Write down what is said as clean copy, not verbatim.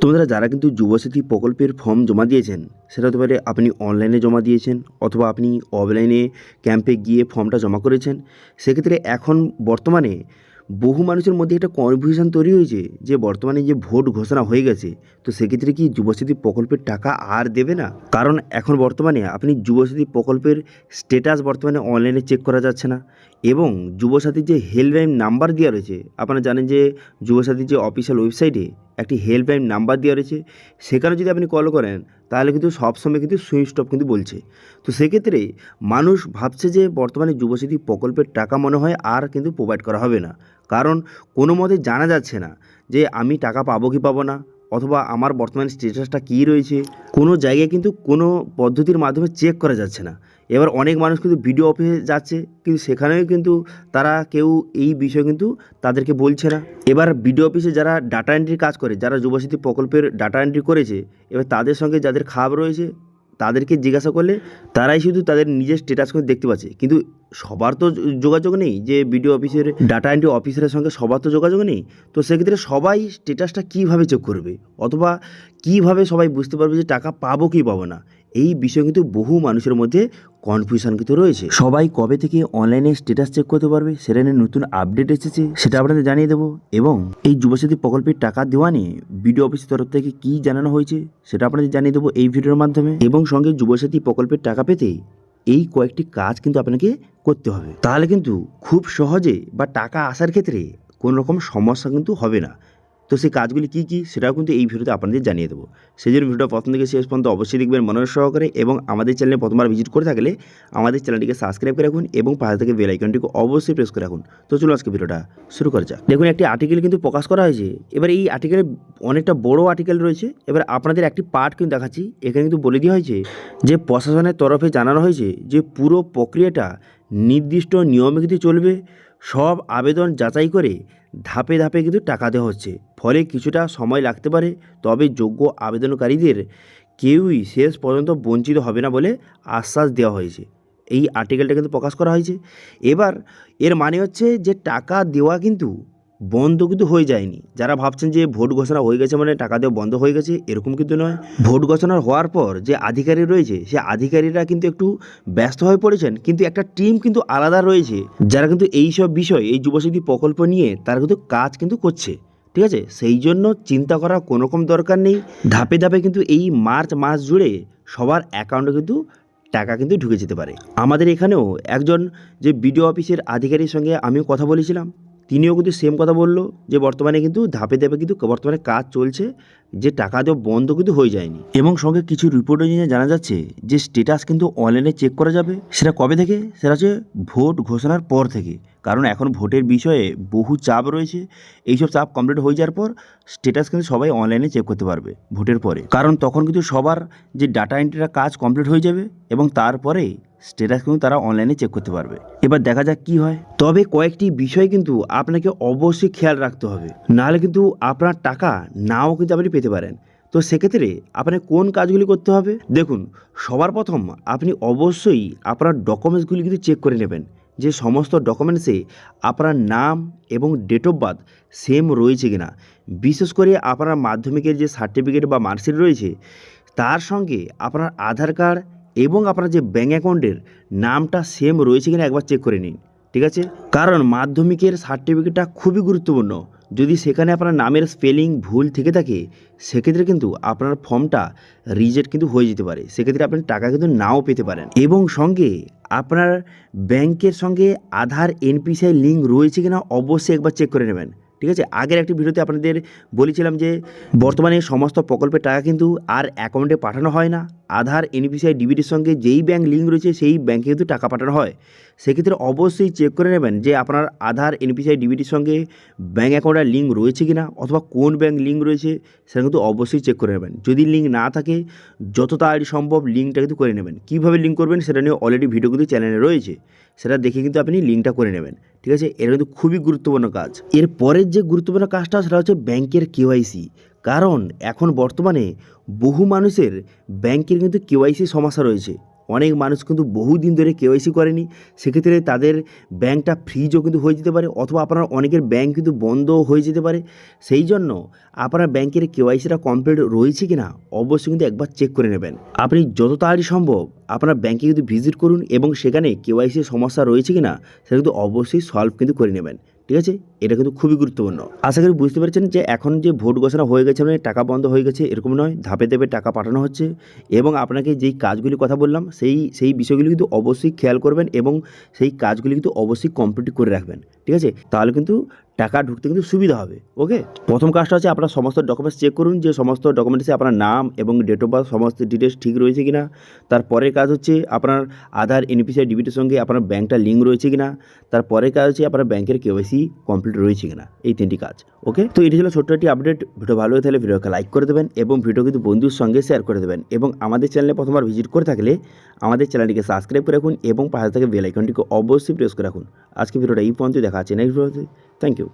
তোমরা যারা কিন্তু যুবসাথী প্রকল্পের ফর্ম জমা দিয়েছেন, সেটা হতে পারে আপনি অনলাইনে জমা দিয়েছেন অথবা আপনি অফলাইনে ক্যাম্পে গিয়ে ফর্মটা জমা করেছেন। সেক্ষেত্রে এখন বর্তমানে বহু মানুষের মধ্যে একটা কনফিউশন তৈরি হয়েছে যে বর্তমানে যে ভোট ঘোষণা হয়ে গেছে, তো সেক্ষেত্রে কি যুবসাথী প্রকল্পের টাকা আর দেবে না? কারণ এখন বর্তমানে আপনি যুবসাথী প্রকল্পের স্ট্যাটাস বর্তমানে অনলাইনে চেক করা যাচ্ছে না। এবং যুবসাথীর যে হেল্পলাইন নাম্বার দেওয়া রয়েছে, আপনারা জানেন যে যুবসাথীর যে অফিসিয়াল ওয়েবসাইটে একটি হেল্পলাইন নাম্বার দেওয়া রয়েছে, সেখানে যদি আপনি কল করেন তাহলে কিন্তু সবসময় কিন্তু সুইচ অফ কিন্তু বলছে। তো সেক্ষেত্রে মানুষ ভাবছে যে বর্তমানে যুবসাথী প্রকল্পের টাকা মনে হয় আর কিন্তু প্রোভাইড করা হবে না। কারণ কোনো মতে জানা যাচ্ছে না যে আমি টাকা পাবো কি পাবো না, অথবা আমার বর্তমান স্ট্যাটাসটা কী রয়েছে। কোনো জায়গায় কিন্তু কোনো পদ্ধতির মাধ্যমে চেক করা যাচ্ছে না। এবার অনেক মানুষ কিন্তু বিডিও অফিসে যাচ্ছে, কিন্তু সেখানেও কিন্তু তারা কেউ এই বিষয় কিন্তু তাদেরকে বলছে না। এবার বিডিও অফিসে যারা ডাটা এন্ট্রির কাজ করে, যারা যুবসাথী প্রকল্পের ডাটা এন্ট্রি করেছে, এবার তাদের সঙ্গে যাদের খাপ রয়েছে তাদেরকে জিজ্ঞাসা করলে তারাই শুধু তাদের নিজের স্ট্যাটাস করে দেখতে পাচ্ছে। কিন্তু সবার তো যোগাযোগ নেই, যে বিডিও অফিসের ডাটা এন্ট্রি অফিসারের সঙ্গে সবার তো যোগাযোগ নেই। তো সেক্ষেত্রে সবাই স্ট্যাটাসটা কীভাবে চেক করবে, অথবা কীভাবে সবাই বুঝতে পারবে যে টাকা পাবো কি পাবো না? এই বিষয়ে কিন্তু বহু মানুষের মধ্যে কনফিউশন কিন্তু রয়েছে। সবাই কবে থেকে অনলাইনে স্ট্যাটাস চেক করতে পারবে সেটা নিয়ে নতুন আপডেট এসেছে, সেটা আপনাদের জানিয়ে দেবো। এবং এই যুবসাথী প্রকল্পের টাকা দেওয়া নিয়ে বিডিও অফিসের তরফ থেকে কী জানানো হয়েছে সেটা আপনাদের জানিয়ে দেবো এই ভিডিওর মাধ্যমে। এবং সঙ্গে যুবসাথী প্রকল্পের টাকা পেতে এই কয়েকটি কাজ কিন্তু আপনাকে করতে হবে, তাহলে কিন্তু খুব সহজে বা টাকা আসার ক্ষেত্রে কোনো রকম সমস্যা কিন্তু হবে না। তো সেই কাজগুলি কী কী সেটাও কিন্তু এই ভিডিওতে আপনাদের জানিয়ে দেবো। সেই জন্য ভিডিওটা প্রথম থেকে শেষ পর্যন্ত অবশ্যই দেখবেন মনোযোগ সহকারে, এবং আমাদের চ্যানেলে প্রথমবার ভিজিট করে থাকলে আমাদের চ্যানেলটিকে সাবস্ক্রাইব করে রাখুন এবং পাশে থেকে বেল আইকনটিকে অবশ্যই প্রেস করে রাখুন। তো চলুন আজকে ভিডিওটা শুরু করা যাক। দেখুন, একটি আর্টিকেল কিন্তু প্রকাশ করা হয়েছে। এবার এই আর্টিকেলে অনেকটা বড় আর্টিকেল রয়েছে। এবার আপনাদের একটি পার্ট কিন্তু দেখাচ্ছি। এখানে কিন্তু বলে দেওয়া হয়েছে যে প্রশাসনের তরফে জানানো হয়েছে যে পুরো প্রক্রিয়াটা নির্দিষ্ট নিয়মে কিন্তু চলবে। সব আবেদন যাচাই করে ধাপে ধাপে কিন্তু টাকা দেওয়া হচ্ছে, ফলে কিছুটা সময় লাগতে পারে, তবে যোগ্য আবেদনকারীদের কেউই শেষ পর্যন্ত বঞ্চিত হবে না বলে আশ্বাস দেওয়া হয়েছে। এই আর্টিকেলটা কিন্তু প্রকাশ করা হয়েছে। এবার এর মানে হচ্ছে যে টাকা দেওয়া কিন্তু বন্ধ কিন্তু হয়ে যায়নি। যারা ভাবছেন যে ভোট ঘোষণা হয়ে গেছে মানে টাকা দেওয়া বন্ধ হয়ে গেছে, এরকম কিন্তু নয়। ভোট ঘোষণা হওয়ার পর যে আধিকারিক রয়েছে, সে আধিকারিকরা কিন্তু একটু ব্যস্ত হয়ে পড়েছেন, কিন্তু একটা টিম কিন্তু আলাদা রয়েছে যারা কিন্তু এইসব বিষয়, এই যুবশক্তি প্রকল্প নিয়ে তারা কিন্তু কাজ কিন্তু করছে। ঠিক আছে, সেই জন্য চিন্তা করার কোনো রকম দরকার নেই। ধাপে ধাপে কিন্তু এই মার্চ মাস জুড়ে সবার অ্যাকাউন্টে কিন্তু টাকা কিন্তু ঢুকে যেতে পারে। আমাদের এখানেও একজন যে বিডিও অফিসের আধিকারিকের সঙ্গে আমিও কথা বলেছিলাম, তিনিও কিন্তু সেম কথা বললো যে বর্তমানে কিন্তু ধাপে ধাপে কিন্তু বর্তমানে কাজ চলছে, যে টাকা দেওয়া বন্ধ কিন্তু হয়ে যায়নি। এবং সঙ্গে কিছু রিপোর্টও নিয়ে জানা যাচ্ছে যে স্ট্যাটাস কিন্তু অনলাইনে চেক করা যাবে। সেটা কবে থেকে? সেটা হচ্ছে ভোট ঘোষণার পর থেকে। কারণ এখন ভোটের বিষয়ে বহু চাপ রয়েছে। এইসব চাপ কমপ্লিট হয়ে যাওয়ার পর স্ট্যাটাস কিন্তু সবাই অনলাইনে চেক করতে পারবে ভোটের পরে। কারণ তখন কিন্তু সবার যে ডাটা এন্ট্রিটা কাজ কমপ্লিট হয়ে যাবে, এবং তারপরে স্ট্যাটাস কিন্তু তারা অনলাইনে চেক করতে পারবে। এবার দেখা যাক কি হয়। তবে কয়েকটি বিষয় কিন্তু আপনাকে অবশ্যই খেয়াল রাখতে হবে, নাহলে কিন্তু আপনার টাকা নাও কিন্তু আপনি পেতে পারেন। তো সেক্ষেত্রে আপনার কোন কাজগুলি করতে হবে? দেখুন, সবার প্রথম আপনি অবশ্যই আপনার ডকুমেন্টসগুলি কিন্তু চেক করে নেবেন, যে সমস্ত ডকুমেন্টসে আপনার নাম এবং ডেট অফ বার্থ সেম রয়েছে কিনা। বিশেষ করে আপনার মাধ্যমিকের যে সার্টিফিকেট বা মার্কশিট রয়েছে, তার সঙ্গে আপনার আধার কার্ড এবং আপনার যে ব্যাঙ্ক অ্যাকাউন্টের নামটা সেম রয়েছে কিনা একবার চেক করে নিন। ঠিক আছে, কারণ মাধ্যমিকের সার্টিফিকেটটা খুবই গুরুত্বপূর্ণ। যদি সেখানে আপনার নামের স্পেলিং ভুল থেকে থাকে, সেক্ষেত্রে কিন্তু আপনার ফর্মটা রিজেক্ট কিন্তু হয়ে যেতে পারে। সেক্ষেত্রে আপনি টাকা কিন্তু নাও পেতে পারেন। এবং সঙ্গে আপনার ব্যাংকের সঙ্গে আধার এনপিসিআই লিঙ্ক রয়েছে কিনা অবশ্যই একবার চেক করে নেবেন। ঠিক আছে, আগের একটি ভিডিওতে আপনাদের বলেছিলাম যে বর্তমানে সমস্ত প্রকল্পের টাকা কিন্তু আর অ্যাকাউন্টে পাঠানো হয় না। আধার এনপিসিআই ডিবিটির সঙ্গে যেই ব্যাংক লিঙ্ক রয়েছে সেই ব্যাংকে কিন্তু টাকা পাঠানো হয়। সেক্ষেত্রে অবশ্যই চেক করে নেবেন যে আপনার আধার এনপিসিআই ডিবিটির সঙ্গে ব্যাঙ্ক অ্যাকাউন্টের লিঙ্ক রয়েছে কিনা, অথবা কোন ব্যাঙ্ক লিঙ্ক রয়েছে সেটা কিন্তু অবশ্যই চেক করে নেবেন। যদি লিঙ্ক না থাকে, যত তাড়াতাড়ি সম্ভব লিঙ্কটা কিন্তু করে নেবেন। কীভাবে লিঙ্ক করবেন সেটা নিয়ে অলরেডি ভিডিও কিন্তু চ্যানেলে রয়েছে, সেটা দেখে কিন্তু আপনি লিঙ্কটা করে নেবেন। ঠিক আছে, এটা কিন্তু খুবই গুরুত্বপূর্ণ কাজ। এর পরের যে গুরুত্বপূর্ণ কাজটা সেটা হচ্ছে ব্যাংকের কেওয়াইসি। কারণ এখন বর্তমানে বহু মানুষের ব্যাংকের কিন্তু কেওয়াইসি সমস্যা রয়েছে। অনেক মানুষ কিন্তু বহুদিন ধরে কেওয়াইসি করেনি, সেক্ষেত্রে তাদের ব্যাঙ্কটা ফ্রিজও কিন্তু হয়ে যেতে পারে, অথবা আপনার অনেকের ব্যাঙ্ক কিন্তু বন্ধও হয়ে যেতে পারে। সেই জন্য আপনার ব্যাংকের কেওয়াইসিটা কমপ্লিট রয়েছে কি না অবশ্যই কিন্তু একবার চেক করে নেবেন। আপনি যত তাড়াতাড়ি সম্ভব আপনার ব্যাংকে কিন্তু ভিজিট করুন এবং সেখানে কেওয়াইসির সমস্যা রয়েছে কি না সেটা কিন্তু অবশ্যই সলভ কিন্তু করে নেবেন। ঠিক আছে, এটা কিন্তু খুবই গুরুত্বপূর্ণ। আশা করি বুঝতে পেরেছেন যে এখন যে ভোট ঘোষণা হয়ে গেছে মানে টাকা বন্ধ হয়ে গেছে এরকম নয়, ধাপে ধাপে টাকা পাঠানো হচ্ছে। এবং আপনাকে যেই কাজগুলির কথা বললাম সেই বিষয়গুলি কিন্তু অবশ্যই খেয়াল করবেন এবং সেই কাজগুলি কিন্তু অবশ্যই কমপ্লিট করে রাখবেন। ঠিক আছে, তাহলে কিন্তু টাকা ঢুকতে কিন্তু সুবিধা হবে। ওকে, প্রথম কাজটা হচ্ছে আপনার সমস্ত ডকুমেন্টস চেক করুন যে সমস্ত ডকুমেন্টসে আপনার নাম এবং ডেট অফ বার্থ সমস্ত ডিটেলস ঠিক রয়েছে কিনা। তারপরের কাজ হচ্ছে আপনার আধার এনপিসিআই ডিবিটির সঙ্গে আপনার ব্যাংকটা লিঙ্ক রয়েছে কিনা। তারপরের কাজ হচ্ছে আপনার ব্যাংকের কেওয়াইসি কমপ্লিট রয়েছে কিনা, এই তিনটি কাজ। ওকে, তো এটি ছিল ছোট্ট একটি আপডেট। ভিডিও ভালো হয়ে থাকলে ভিডিওকে লাইক করে দেবেন এবং ভিডিও কিন্তু বন্ধুর সঙ্গে শেয়ার করে দেবেন। এবং আমাদের চ্যানেলে প্রথমবার ভিজিট করে থাকলে আমাদের চ্যানেলটিকে সাবস্ক্রাইব করে রাখুন এবং পাশে থেকে বেল আইকনটিকে অবশ্যই প্রেস করে রাখুন। আজকে ভিডিওটা এই পর্যন্ত, দেখা আছে নেক্সট ভিডিওতে। Thank you.